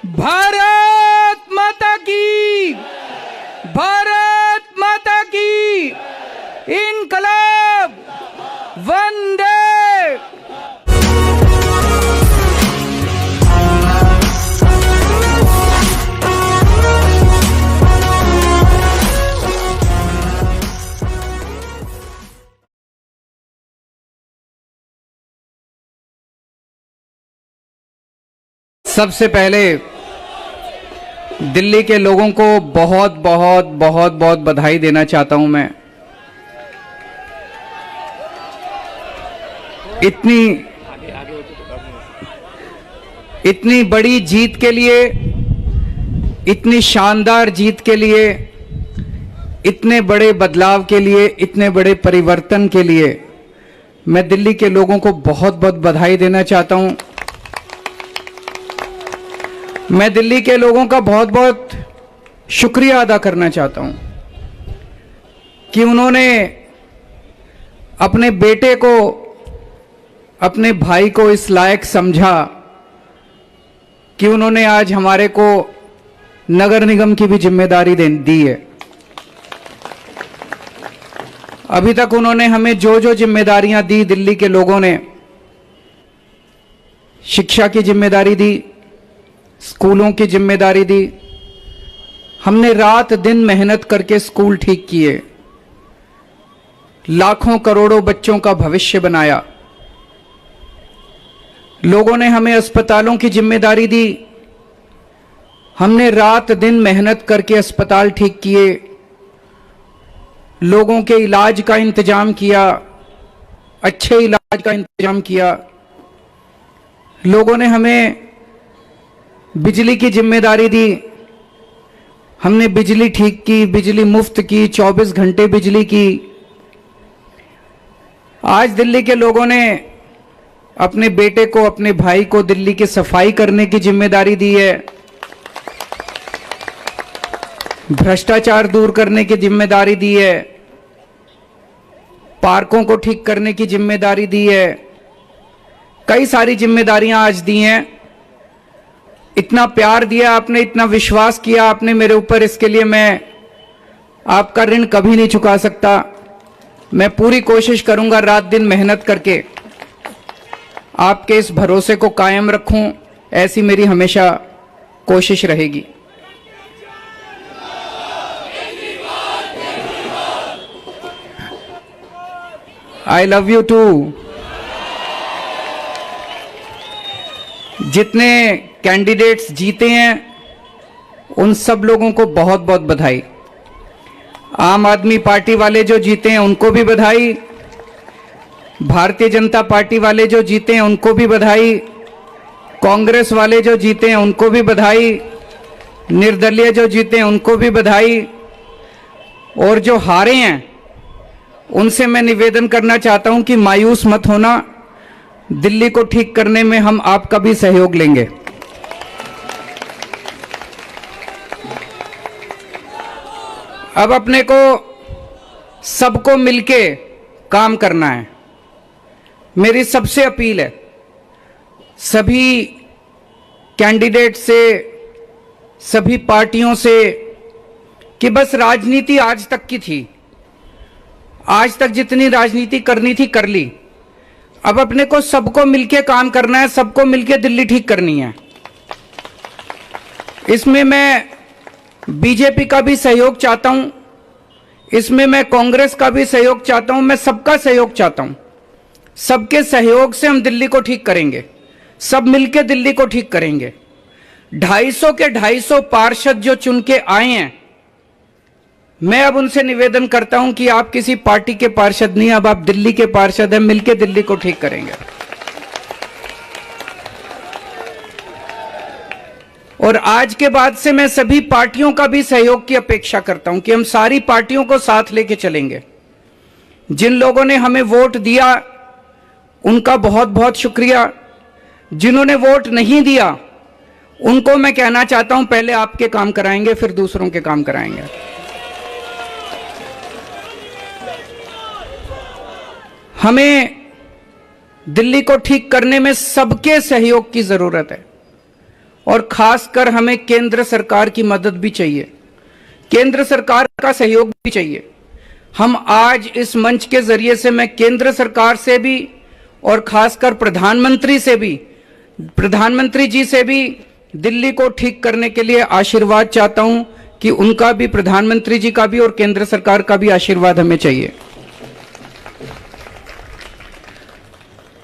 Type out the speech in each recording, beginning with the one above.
भारत माता की, भारत माता की, इनकलाब, वंदे। सबसे पहले दिल्ली के लोगों को बहुत बहुत बहुत बहुत बधाई देना चाहता हूं मैं। इतनी बड़ी जीत के लिए, इतनी शानदार जीत के लिए, इतने बड़े बदलाव के लिए, इतने बड़े परिवर्तन के लिए मैं दिल्ली के लोगों को बहुत बहुत बधाई देना चाहता हूं। मैं दिल्ली के लोगों का बहुत बहुत शुक्रिया अदा करना चाहता हूं कि उन्होंने अपने बेटे को, अपने भाई को इस लायक समझा कि उन्होंने आज हमारे को नगर निगम की भी जिम्मेदारी दी है। अभी तक उन्होंने हमें जो जो जिम्मेदारियां दी, दिल्ली के लोगों ने शिक्षा की जिम्मेदारी दी, स्कूलों की जिम्मेदारी दी। हमने रात दिन मेहनत करके स्कूल ठीक किए, लाखों करोड़ों बच्चों का भविष्य बनाया। लोगों ने हमें अस्पतालों की जिम्मेदारी दी, हमने रात दिन मेहनत करके अस्पताल ठीक किए, लोगों के इलाज का इंतजाम किया, अच्छे इलाज का इंतजाम किया। लोगों ने हमें बिजली की जिम्मेदारी दी, हमने बिजली ठीक की, बिजली मुफ्त की, 24 घंटे बिजली की। आज दिल्ली के लोगों ने अपने बेटे को, अपने भाई को दिल्ली की सफाई करने की जिम्मेदारी दी है, भ्रष्टाचार दूर करने की जिम्मेदारी दी है, पार्कों को ठीक करने की जिम्मेदारी दी है। कई सारी जिम्मेदारियां आज दी हैं। इतना प्यार दिया आपने, इतना विश्वास किया आपने मेरे ऊपर, इसके लिए मैं आपका ऋण कभी नहीं चुका सकता। मैं पूरी कोशिश करूंगा रात दिन मेहनत करके आपके इस भरोसे को कायम रखूं, ऐसी मेरी हमेशा कोशिश रहेगी। I love you too. जितने कैंडिडेट्स जीते हैं उन सब लोगों को बहुत बहुत बधाई। आम आदमी पार्टी वाले जो जीते हैं उनको भी बधाई, भारतीय जनता पार्टी वाले जो जीते हैं उनको भी बधाई, कांग्रेस वाले जो जीते हैं उनको भी बधाई, निर्दलीय जो जीते हैं उनको भी बधाई, और जो हारे हैं उनसे मैं निवेदन करना चाहता हूं कि मायूस मत होना, दिल्ली को ठीक करने में हम आपका भी सहयोग लेंगे। अब अपने को सबको मिलके काम करना है। मेरी सबसे अपील है सभी कैंडिडेट से, सभी पार्टियों से, कि बस राजनीति आज तक की थी, आज तक जितनी राजनीति करनी थी कर ली। अब अपने को सबको मिलके काम करना है, सबको मिलके दिल्ली ठीक करनी है। इसमें मैं बीजेपी का भी सहयोग चाहता हूं, इसमें मैं कांग्रेस का भी सहयोग चाहता हूं, मैं सबका सहयोग चाहता हूं। सबके सहयोग से हम दिल्ली को ठीक करेंगे, सब मिलके दिल्ली को ठीक करेंगे। 250 के 250 पार्षद जो चुन के आए हैं, मैं अब उनसे निवेदन करता हूं कि आप किसी पार्टी के पार्षद नहीं, अब आप दिल्ली के पार्षद हैं, मिलके दिल्ली को ठीक करेंगे। और आज के बाद से मैं सभी पार्टियों का भी सहयोग की अपेक्षा करता हूं कि हम सारी पार्टियों को साथ लेके चलेंगे। जिन लोगों ने हमें वोट दिया उनका बहुत बहुत शुक्रिया, जिन्होंने वोट नहीं दिया उनको मैं कहना चाहता हूं पहले आपके काम कराएंगे फिर दूसरों के काम कराएंगे। हमें दिल्ली को ठीक करने में सबके सहयोग की जरूरत है और खासकर हमें केंद्र सरकार की मदद भी चाहिए, केंद्र सरकार का सहयोग भी चाहिए। हम आज इस मंच के जरिए से मैं केंद्र सरकार से भी और खासकर प्रधानमंत्री जी से भी दिल्ली को ठीक करने के लिए आशीर्वाद चाहता हूं कि उनका भी, प्रधानमंत्री जी का भी और केंद्र सरकार का भी आशीर्वाद हमें चाहिए।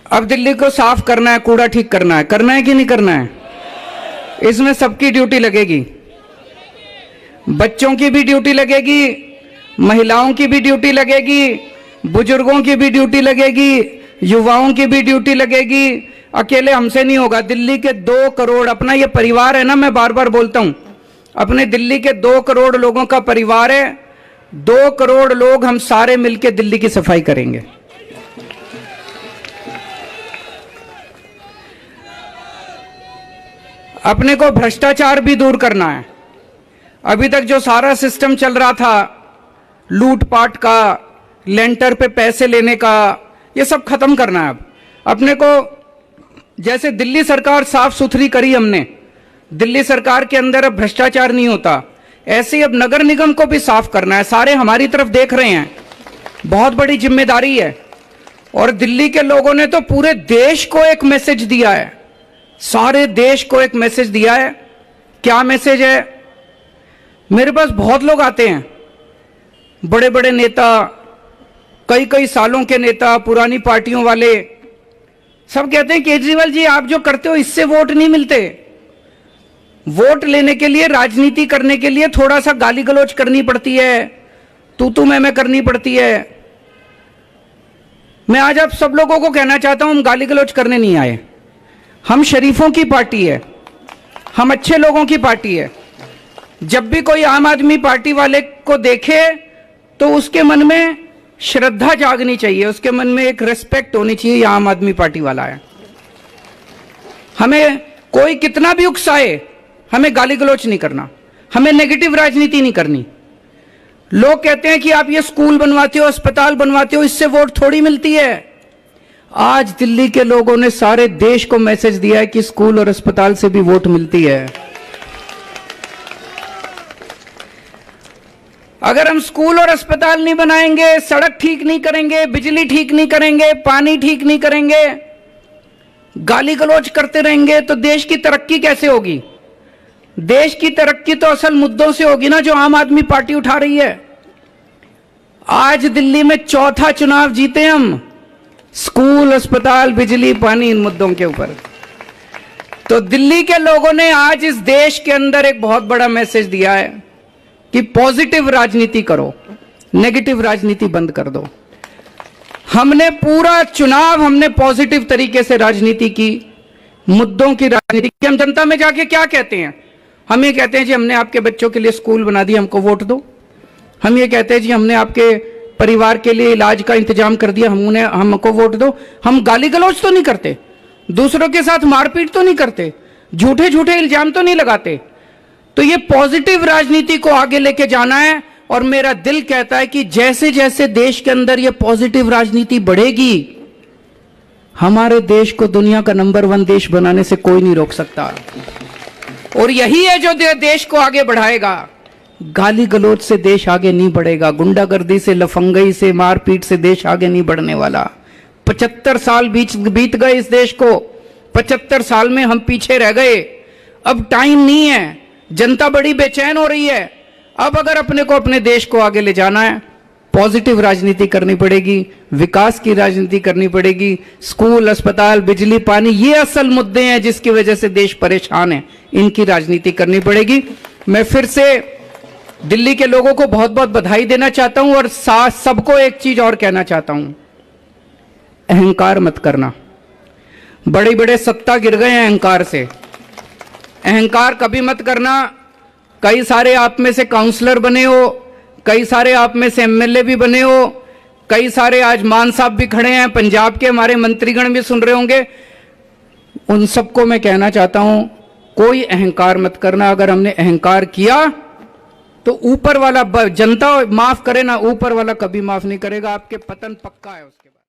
अब दिल्ली को साफ करना है, कूड़ा ठीक करना है कि नहीं करना है? इसमें सबकी ड्यूटी लगेगी, बच्चों की भी ड्यूटी लगेगी, महिलाओं की भी ड्यूटी लगेगी, बुजुर्गों की भी ड्यूटी लगेगी, युवाओं की भी ड्यूटी लगेगी। अकेले हमसे नहीं होगा। दिल्ली के 2 करोड़, अपना ये परिवार है ना, मैं बार बार बोलता हूं, अपने दिल्ली के 2 करोड़ लोगों का परिवार है। 2 करोड़ लोग हम सारे मिलकर दिल्ली की सफाई करेंगे। अपने को भ्रष्टाचार भी दूर करना है। अभी तक जो सारा सिस्टम चल रहा था, लूटपाट का, लेंटर पे पैसे लेने का, ये सब खत्म करना है। अब अपने को, जैसे दिल्ली सरकार साफ सुथरी करी हमने, दिल्ली सरकार के अंदर अब भ्रष्टाचार नहीं होता, ऐसे ही अब नगर निगम को भी साफ करना है। सारे हमारी तरफ देख रहे हैं, बहुत बड़ी जिम्मेदारी है। और दिल्ली के लोगों ने तो पूरे देश को एक मैसेज दिया है, सारे देश को एक मैसेज दिया है। क्या मैसेज है? मेरे पास बहुत लोग आते हैं, बड़े बड़े नेता, कई सालों के नेता, पुरानी पार्टियों वाले, सब कहते हैं केजरीवाल जी आप जो करते हो इससे वोट नहीं मिलते। वोट लेने के लिए, राजनीति करने के लिए थोड़ा सा गाली गलौज करनी पड़ती है, तू मैं करनी पड़ती है। मैं आज आप सब लोगों को कहना चाहता हूं, हम गाली गलौज करने नहीं आए। हम शरीफों की पार्टी है, हम अच्छे लोगों की पार्टी है। जब भी कोई आम आदमी पार्टी वाले को देखे तो उसके मन में श्रद्धा जागनी चाहिए, उसके मन में एक रिस्पेक्ट होनी चाहिए, ये आम आदमी पार्टी वाला है। हमें कोई कितना भी उकसाए, हमें गाली गलौच नहीं करना, हमें नेगेटिव राजनीति नहीं करनी। लोग कहते हैं कि आप ये स्कूल बनवाते हो, अस्पताल बनवाते हो, इससे वोट थोड़ी मिलती है। आज दिल्ली के लोगों ने सारे देश को मैसेज दिया है कि स्कूल और अस्पताल से भी वोट मिलती है। अगर हम स्कूल और अस्पताल नहीं बनाएंगे, सड़क ठीक नहीं करेंगे, बिजली ठीक नहीं करेंगे, पानी ठीक नहीं करेंगे, गाली गलौज करते रहेंगे, तो देश की तरक्की कैसे होगी? देश की तरक्की तो असल मुद्दों से होगी ना, जो आम आदमी पार्टी उठा रही है। आज दिल्ली में 4था चुनाव जीते हम, स्कूल, अस्पताल, बिजली, पानी, इन मुद्दों के ऊपर। तो दिल्ली के लोगों ने आज इस देश के अंदर एक बहुत बड़ा मैसेज दिया है कि पॉजिटिव राजनीति करो, नेगेटिव राजनीति बंद कर दो। हमने पूरा चुनाव हमने पॉजिटिव तरीके से राजनीति की, मुद्दों की राजनीति की। हम जनता में जाके क्या कहते हैं? हम ये कहते हैं जी हमने आपके बच्चों के लिए स्कूल बना दिया, हमको वोट दो। हम ये कहते हैं जी हमने आपके परिवार के लिए इलाज का इंतजाम कर दिया, हमको वोट दो। हम गाली गलौज तो नहीं करते, दूसरों के साथ मारपीट तो नहीं करते, झूठे झूठे इल्जाम तो नहीं लगाते। तो ये पॉजिटिव राजनीति को आगे लेके जाना है। और मेरा दिल कहता है कि जैसे जैसे देश के अंदर ये पॉजिटिव राजनीति बढ़ेगी, हमारे देश को दुनिया का नंबर 1 देश बनाने से कोई नहीं रोक सकता। और यही है जो देश को आगे बढ़ाएगा। गाली गलौज से देश आगे नहीं बढ़ेगा, गुंडागर्दी से, लफंगई से, मारपीट से देश आगे नहीं बढ़ने वाला। 75 साल बीत गए इस देश को, 75 साल में हम पीछे रह गए। अब टाइम नहीं है, जनता बड़ी बेचैन हो रही है। अब अगर अपने को, अपने देश को आगे ले जाना है, पॉजिटिव राजनीति करनी पड़ेगी, विकास की राजनीति करनी पड़ेगी। स्कूल, अस्पताल, बिजली, पानी, ये असल मुद्दे हैं जिसकी वजह से देश परेशान है, इनकी राजनीति करनी पड़ेगी। मैं फिर से दिल्ली के लोगों को बहुत बहुत बधाई देना चाहता हूं और साथ सबको एक चीज और कहना चाहता हूं, अहंकार मत करना। बड़े बड़े सत्ता गिर गए हैं अहंकार से, अहंकार कभी मत करना। कई सारे आप में से काउंसलर बने हो, कई सारे आप में से एमएलए भी बने हो, कई सारे आज मान साहब भी खड़े हैं, पंजाब के हमारे मंत्रीगण भी सुन रहे होंगे। उन सबको मैं कहना चाहता हूं, कोई अहंकार मत करना। अगर हमने अहंकार किया तो ऊपर वाला, जनता माफ करे ना, ऊपर वाला कभी माफ नहीं करेगा। आपके पतन पक्का है उसके।